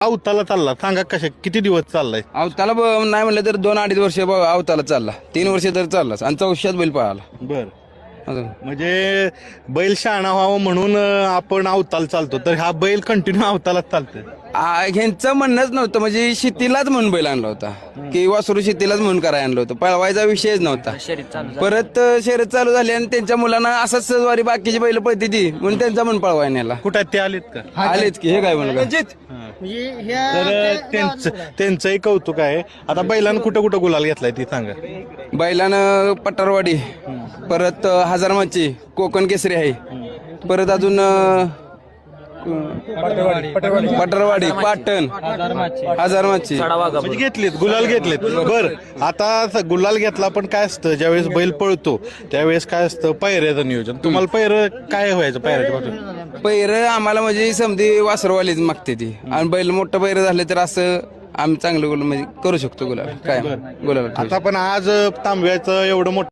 अवताला चालला सांगा कशा किती दिवस चाललाय? अवताला नाही म्हणलं तर 2-2.5 वर्ष अवताला चालला, 3 वर्ष तर चाललाच आणि 400 बैल पळाला. बर अजून म्हणजे बैल शहाणा व्हावं म्हणून आपण अवताल चालतो, तर हा बैल कंटिन्यू अवतालाच चालतोय. ह्यांचं म्हणणंच नव्हतं, म्हणजे शेतीलाच म्हणून बैल आणला होता की वासरू शेतीलाच म्हणून करायला आणलं होतं, पळवायचा विषयच नव्हता. परत शर्यत चालू झाली आणि त्यांच्या मुलांना असंच सहजवारी बाकीची बैल पळती ती म्हणून त्यांचा म्हणून पळवायला नेला. कुठे ते आलेत का? आलेच की हे काय म्हणलं तर त्यांचंही कौतुक आहे. आता बैलानं कुठं कुठं गुलाल घेतलाय ती सांगा. बैलानं पठारवाडी, परत हजारमाची कोकण केसरी आहे, परत अजून पठारवाडी, पाटण, हजारमाची म्हणजे घेतलेत, गुलाल घेतलेत. बर आता गुलाल घेतला, पण काय असतं ज्यावेळेस बैल पळतो त्यावेळेस काय असतं पायऱ्याचं नियोजन. तुम्हाला पायरं काय व्हायचं पायऱ्याच्या बाजूला? पैर आम्हाला म्हणजे समधी वासरवालीच मागते ती, आणि बैल मोठं पैर झाले तर असं आम्ही चांगलं गुलाल म्हणजे करू शकतो गुलाल काय गुलाल. आता पण आज तांब्याचं एवढं मोठं